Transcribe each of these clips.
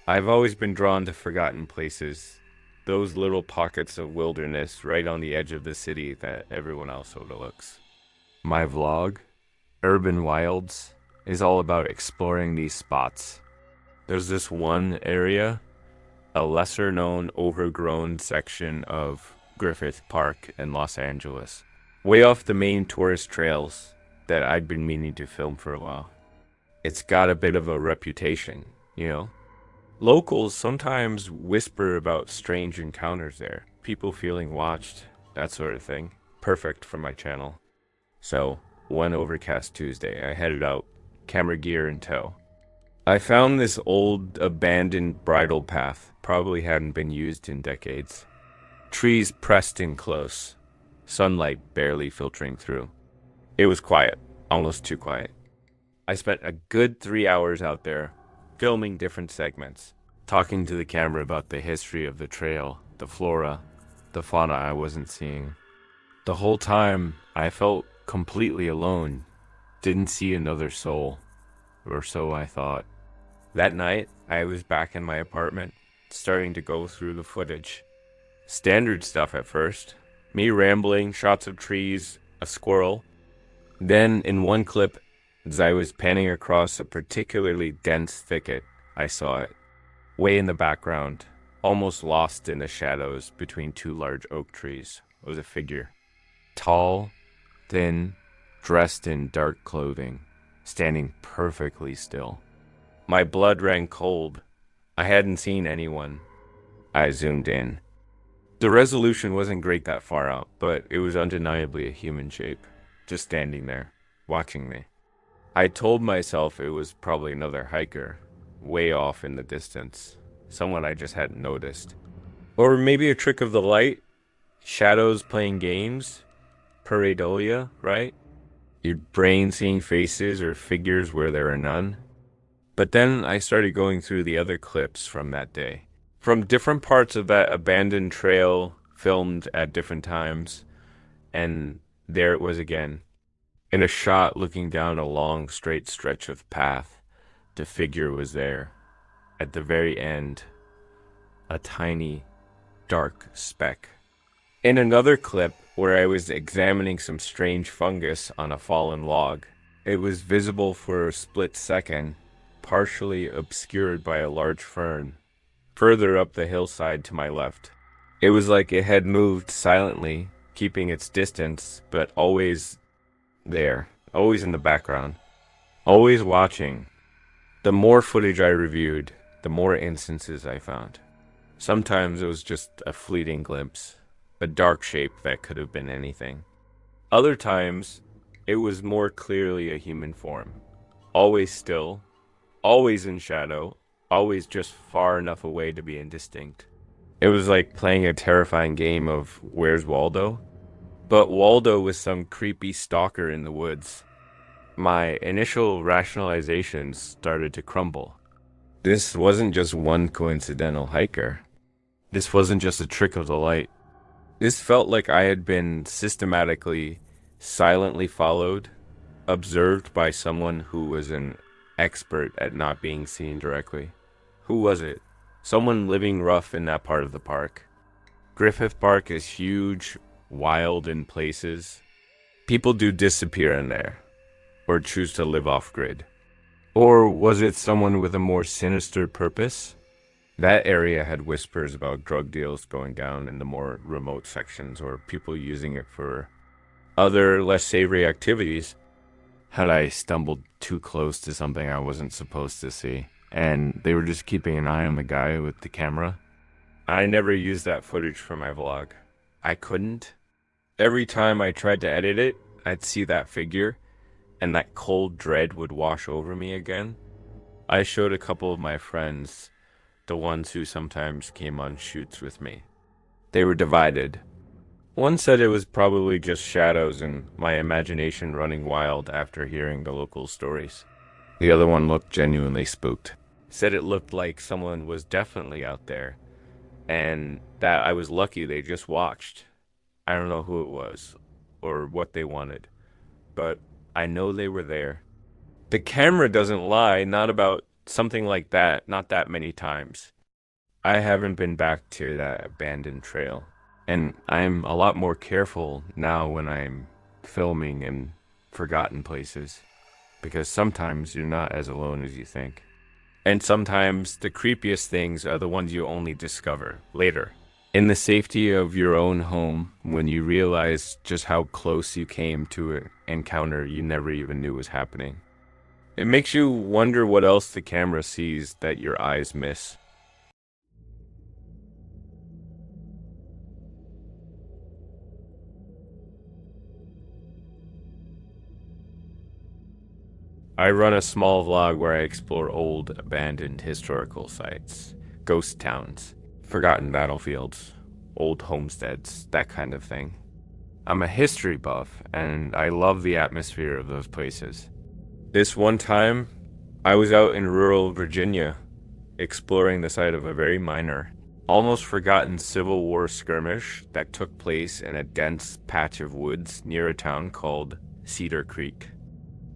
I've always been drawn to forgotten places, those little pockets of wilderness right on the edge of the city that everyone else overlooks. My vlog, Urban Wilds, is all about exploring these spots. There's this one area, a lesser known, overgrown section of Griffith Park in Los Angeles, way off the main tourist trails that I'd been meaning to film for a while. It's got a bit of a reputation, you know? Locals sometimes whisper about strange encounters there, people feeling watched, that sort of thing. Perfect for my channel. So, one overcast Tuesday, I headed out, camera gear in tow. I found this old, abandoned bridle path, probably hadn't been used in decades. Trees pressed in close, sunlight barely filtering through. It was quiet, almost too quiet. I spent a good 3 hours out there, filming different segments, talking to the camera about the history of the trail, the flora, the fauna I wasn't seeing. The whole time, I felt completely alone, didn't see another soul, or so I thought. That night, I was back in my apartment, starting to go through the footage. Standard stuff at first. Me rambling, shots of trees, a squirrel. Then, in one clip, as I was panning across a particularly dense thicket, I saw it. Way in the background, almost lost in the shadows between two large oak trees, was a figure. Tall, thin, dressed in dark clothing, standing perfectly still. My blood ran cold. I hadn't seen anyone. I zoomed in. The resolution wasn't great that far out, but it was undeniably a human shape, just standing there, watching me. I told myself it was probably another hiker, way off in the distance, someone I just hadn't noticed. Or maybe a trick of the light, shadows playing games, pareidolia, right? Your brain seeing faces or figures where there are none. But then I started going through the other clips from that day. From different parts of that abandoned trail, filmed at different times, and there it was again. In a shot looking down a long, straight stretch of path, the figure was there. At the very end, a tiny, dark speck. In another clip, where I was examining some strange fungus on a fallen log, it was visible for a split second, partially obscured by a large fern, further up the hillside to my left. It was like it had moved silently, keeping its distance, but always there, always in the background, always watching. The more footage I reviewed, the more instances I found. Sometimes it was just a fleeting glimpse, a dark shape that could have been anything. Other times, it was more clearly a human form, always still, always in shadow, always just far enough away to be indistinct. It was like playing a terrifying game of Where's Waldo? But Waldo was some creepy stalker in the woods. My initial rationalizations started to crumble. This wasn't just one coincidental hiker. This wasn't just a trick of the light. This felt like I had been systematically, silently followed, observed by someone who was an expert at not being seen directly. Who was it? Someone living rough in that part of the park. Griffith Park is huge, wild in places. People do disappear in there, or choose to live off-grid. Or was it someone with a more sinister purpose? That area had whispers about drug deals going down in the more remote sections, or people using it for other, less savory activities. Had I stumbled too close to something I wasn't supposed to see, and they were just keeping an eye on the guy with the camera? I never used that footage for my vlog. I couldn't. Every time I tried to edit it, I'd see that figure, and that cold dread would wash over me again. I showed a couple of my friends, the ones who sometimes came on shoots with me. They were divided. One said it was probably just shadows and my imagination running wild after hearing the local stories. The other one looked genuinely spooked. Said it looked like someone was definitely out there, and that I was lucky they just watched. I don't know who it was, or what they wanted, but I know they were there. The camera doesn't lie, not about something like that, not that many times. I haven't been back to that abandoned trail, and I'm a lot more careful now when I'm filming in forgotten places, because sometimes you're not as alone as you think. And sometimes the creepiest things are the ones you only discover later. In the safety of your own home, when you realize just how close you came to an encounter you never even knew was happening. It makes you wonder what else the camera sees that your eyes miss. I run a small vlog where I explore old, abandoned historical sites, ghost towns, forgotten battlefields, old homesteads, that kind of thing. I'm a history buff, and I love the atmosphere of those places. This one time, I was out in rural Virginia, exploring the site of a very minor, almost forgotten Civil War skirmish that took place in a dense patch of woods near a town called Cedar Creek.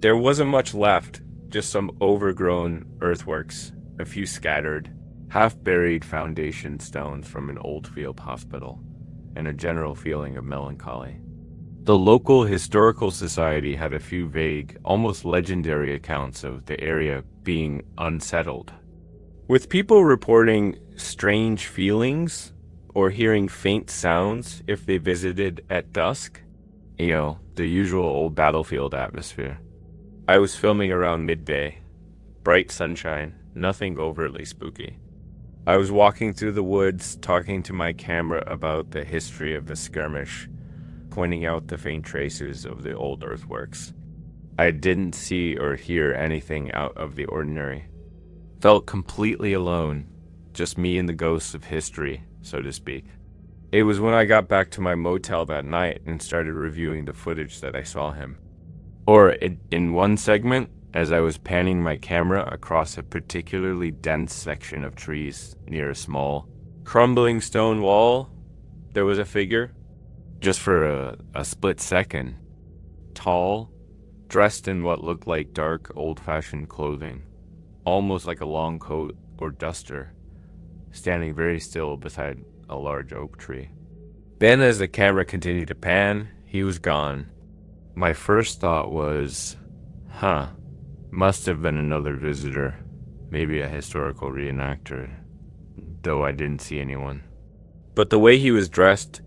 There wasn't much left, just some overgrown earthworks, a few scattered, half-buried foundation stones from an old field hospital, and a general feeling of melancholy. The local historical society had a few vague, almost legendary accounts of the area being unsettled, with people reporting strange feelings or hearing faint sounds if they visited at dusk. The usual old battlefield atmosphere. I was filming around midday, bright sunshine, nothing overtly spooky. I was walking through the woods, talking to my camera about the history of the skirmish, pointing out the faint traces of the old earthworks. I didn't see or hear anything out of the ordinary. Felt completely alone, just me and the ghosts of history, so to speak. It was when I got back to my motel that night and started reviewing the footage that I saw him. Or in one segment, as I was panning my camera across a particularly dense section of trees near a small, crumbling stone wall, there was a figure, just for a split second, tall, dressed in what looked like dark, old-fashioned clothing, almost like a long coat or duster, standing very still beside a large oak tree. Then as the camera continued to pan, he was gone. My first thought was, must have been another visitor, maybe a historical reenactor, though I didn't see anyone. But the way he was dressed,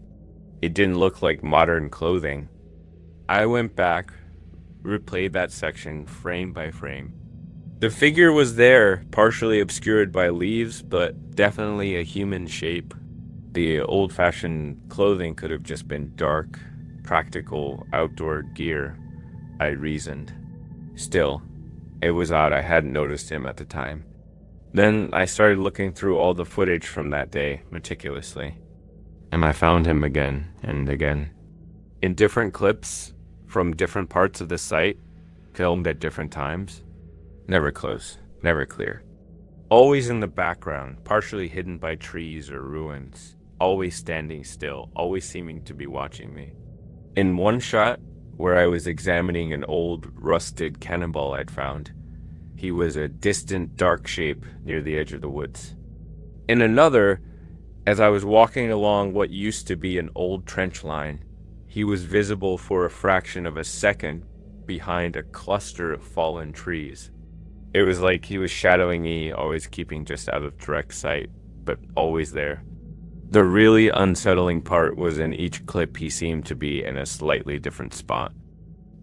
it didn't look like modern clothing. I went back, replayed that section frame by frame. The figure was there, partially obscured by leaves, but definitely a human shape. The old-fashioned clothing could have just been dark, practical outdoor gear, I reasoned. Still, it was odd I hadn't noticed him at the time. Then I started looking through all the footage from that day meticulously, and I found him again and again. In different clips from different parts of the site, filmed at different times. Never close, never clear. Always in the background, partially hidden by trees or ruins. Always standing still, always seeming to be watching me. In one shot, where I was examining an old, rusted cannonball I'd found, he was a distant, dark shape near the edge of the woods. In another, as I was walking along what used to be an old trench line, he was visible for a fraction of a second behind a cluster of fallen trees. It was like he was shadowing me, always keeping just out of direct sight, but always there. The really unsettling part was in each clip he seemed to be in a slightly different spot.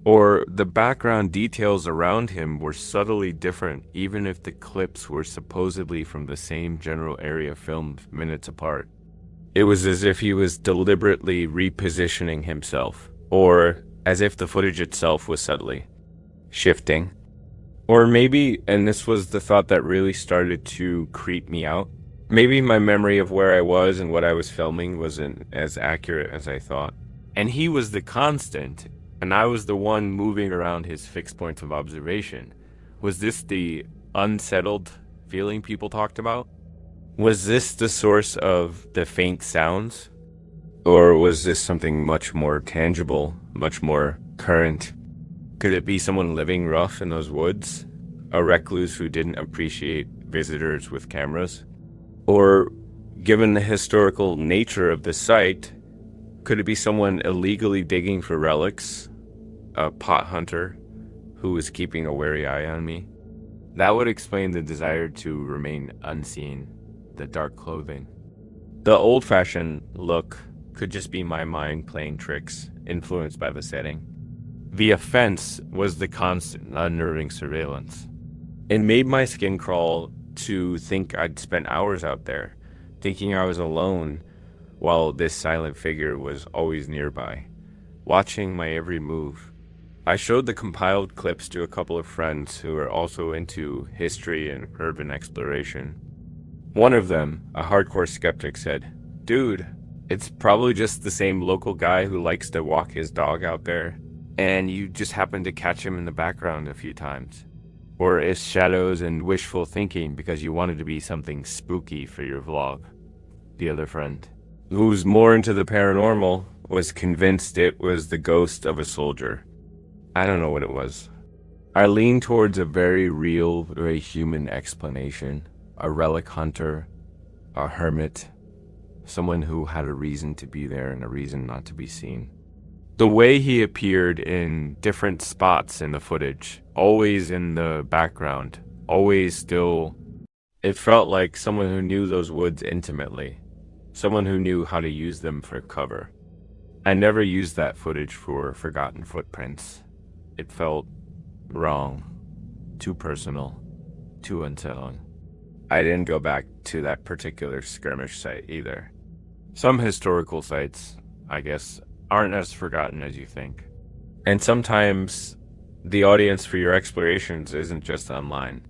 Or the background details around him were subtly different, even if the clips were supposedly from the same general area filmed minutes apart. It was as if he was deliberately repositioning himself, or as if the footage itself was subtly shifting. Or maybe, and this was the thought that really started to creep me out, maybe my memory of where I was and what I was filming wasn't as accurate as I thought. And he was the constant, and I was the one moving around his fixed points of observation. Was this the unsettled feeling people talked about? Was this the source of the faint sounds? Or was this something much more tangible, much more current? Could it be someone living rough in those woods? A recluse who didn't appreciate visitors with cameras? Or, given the historical nature of the site, could it be someone illegally digging for relics? A pot hunter who was keeping a wary eye on me? That would explain the desire to remain unseen, the dark clothing. The old-fashioned look could just be my mind playing tricks, influenced by the setting. The offense was the constant, unnerving surveillance. It made my skin crawl to think I'd spent hours out there, thinking I was alone while this silent figure was always nearby, watching my every move. I showed the compiled clips to a couple of friends who are also into history and urban exploration. One of them, a hardcore skeptic, said, "Dude, it's probably just the same local guy who likes to walk his dog out there, and you just happen to catch him in the background a few times. Or it's shadows and wishful thinking because you wanted to be something spooky for your vlog." The other friend, who's more into the paranormal, was convinced it was the ghost of a soldier. I don't know what it was. I lean towards a very real, very human explanation. A relic hunter, a hermit, someone who had a reason to be there and a reason not to be seen. The way he appeared in different spots in the footage, always in the background, always still, it felt like someone who knew those woods intimately, someone who knew how to use them for cover. I never used that footage for Forgotten Footprints. It felt wrong, too personal, too unsettling. I didn't go back to that particular skirmish site either. Some historical sites, I guess, aren't as forgotten as you think. And sometimes the audience for your explorations isn't just online.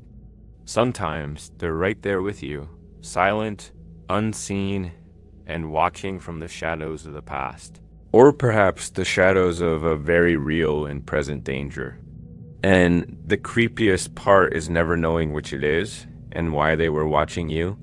Sometimes they're right there with you, silent, unseen, and watching from the shadows of the past. Or perhaps the shadows of a very real and present danger. And the creepiest part is never knowing which it is and why they were watching you.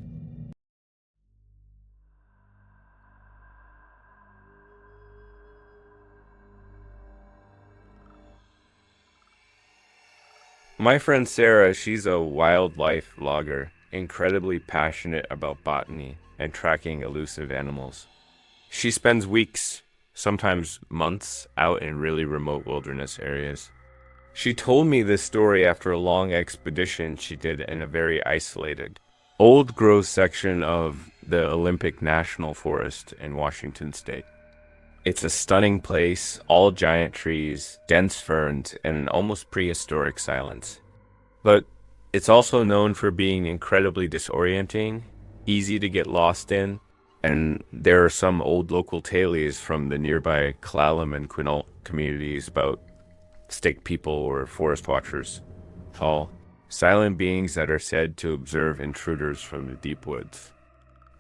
My friend Sarah, she's a wildlife vlogger, incredibly passionate about botany and tracking elusive animals. She spends weeks, sometimes months, out in really remote wilderness areas. She told me this story after a long expedition she did in a very isolated, old-growth section of the Olympic National Forest in Washington State. It's a stunning place, all giant trees, dense ferns, and an almost prehistoric silence. But it's also known for being incredibly disorienting, easy to get lost in, and there are some old local tales from the nearby Clallam and Quinault communities about stick people or forest watchers, tall, silent beings that are said to observe intruders from the deep woods.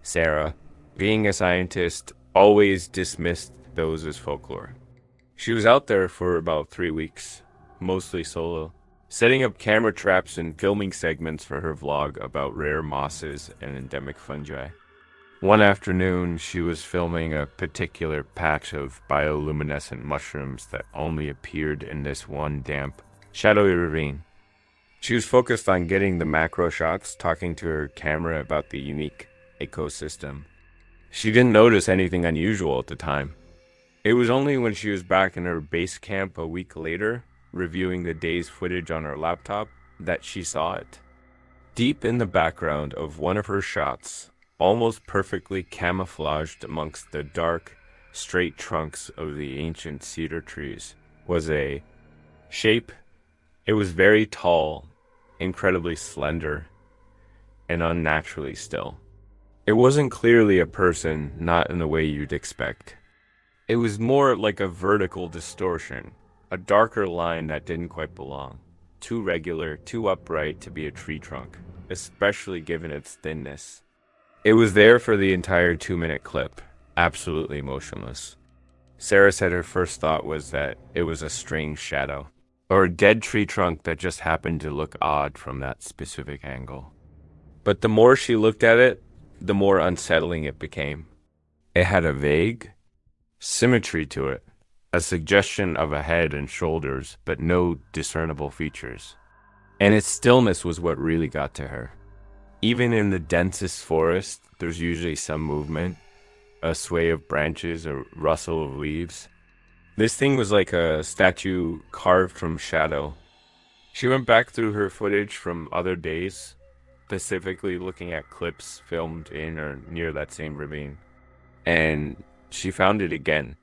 Sarah, being a scientist, always dismissed those as folklore. She was out there for about 3 weeks, mostly solo, setting up camera traps and filming segments for her vlog about rare mosses and endemic fungi. One afternoon, she was filming a particular patch of bioluminescent mushrooms that only appeared in this one damp, shadowy ravine. She was focused on getting the macro shots, talking to her camera about the unique ecosystem. She didn't notice anything unusual at the time. It was only when she was back in her base camp a week later, reviewing the day's footage on her laptop, that she saw it. Deep in the background of one of her shots, almost perfectly camouflaged amongst the dark, straight trunks of the ancient cedar trees, was a shape. It was very tall, incredibly slender, and unnaturally still. It wasn't clearly a person, not in the way you'd expect. It was more like a vertical distortion, a darker line that didn't quite belong. Too regular, too upright to be a tree trunk, especially given its thinness. It was there for the entire 2-minute clip, absolutely motionless. Sarah said her first thought was that it was a strange shadow, or a dead tree trunk that just happened to look odd from that specific angle. But the more she looked at it, the more unsettling it became. It had a vague symmetry to it, a suggestion of a head and shoulders, but no discernible features. And its stillness was what really got to her. Even in the densest forest, there's usually some movement, a sway of branches, a rustle of leaves. This thing was like a statue carved from shadow. She went back through her footage from other days, specifically looking at clips filmed in or near that same ravine. And she found it again.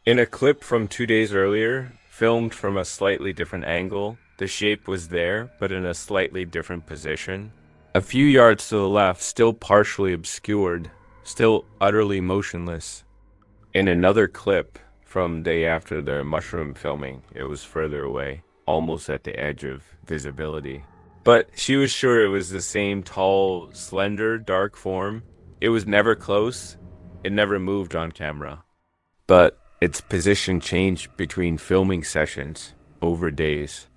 In a clip from 2 days earlier, filmed from a slightly different angle, the shape was there, but in a slightly different position. A few yards to the left, still partially obscured, still utterly motionless. In another clip from day after the mushroom filming, it was further away, almost at the edge of visibility. But she was sure it was the same tall, slender, dark form. It was never close. It never moved on camera. But its position changed between filming sessions over days.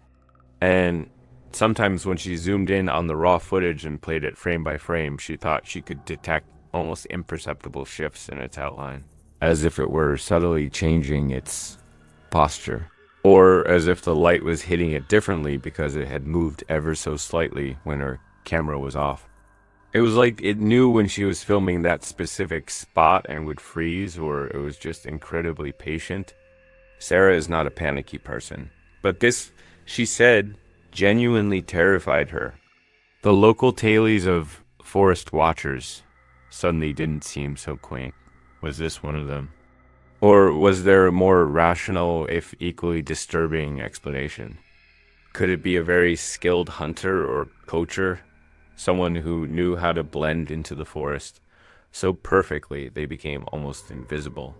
And sometimes when she zoomed in on the raw footage and played it frame by frame, she thought she could detect almost imperceptible shifts in its outline, as if it were subtly changing its posture, or as if the light was hitting it differently because it had moved ever so slightly when her camera was off. It was like it knew when she was filming that specific spot and would freeze, or it was just incredibly patient. Sarah is not a panicky person, but this, she said, genuinely terrified her. The local tailies of forest watchers suddenly didn't seem so quaint. Was this one of them? Or was there a more rational, if equally disturbing, explanation? Could it be a very skilled hunter or poacher? Someone who knew how to blend into the forest so perfectly they became almost invisible.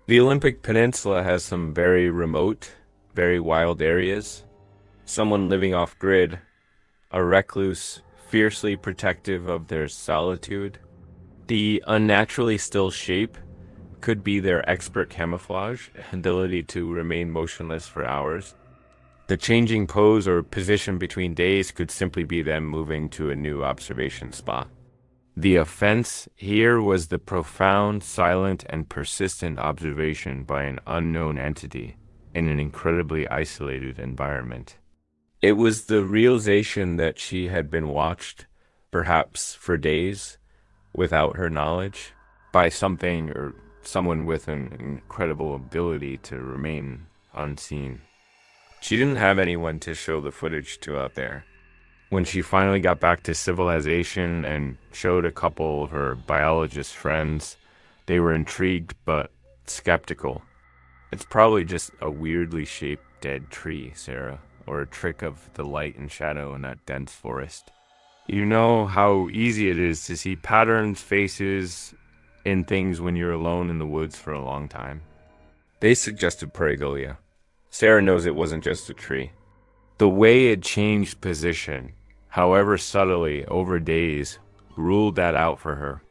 The Olympic Peninsula has some very remote, very wild areas. Someone living off-grid, a recluse, fiercely protective of their solitude. The unnaturally still shape could be their expert camouflage, ability to remain motionless for hours. The changing pose or position between days could simply be them moving to a new observation spot. The offense here was the profound, silent, and persistent observation by an unknown entity in an incredibly isolated environment. It was the realization that she had been watched, perhaps for days, without her knowledge, by something or someone with an incredible ability to remain unseen. She didn't have anyone to show the footage to out there. When she finally got back to civilization and showed a couple of her biologist friends, they were intrigued but skeptical. It's probably just a weirdly shaped dead tree, Sarah, or a trick of the light and shadow in that dense forest. You know how easy it is to see patterns, faces, in things when you're alone in the woods for a long time. They suggested pareidolia. Sarah knows it wasn't just a tree. The way it changed position, however subtly, over days, ruled that out for her.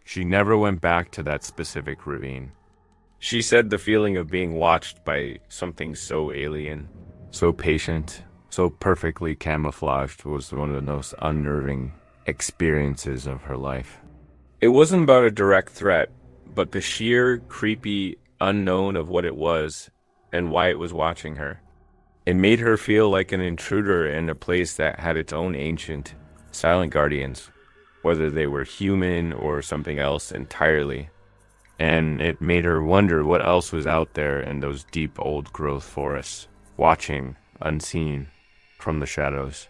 She never went back to that specific ravine. She said the feeling of being watched by something so alien, so patient, so perfectly camouflaged was one of the most unnerving experiences of her life. It wasn't about a direct threat, but the sheer, creepy unknown of what it was and why it was watching her. It made her feel like an intruder in a place that had its own ancient, silent guardians, whether they were human or something else entirely. And it made her wonder what else was out there in those deep old growth forests, watching, unseen, from the shadows.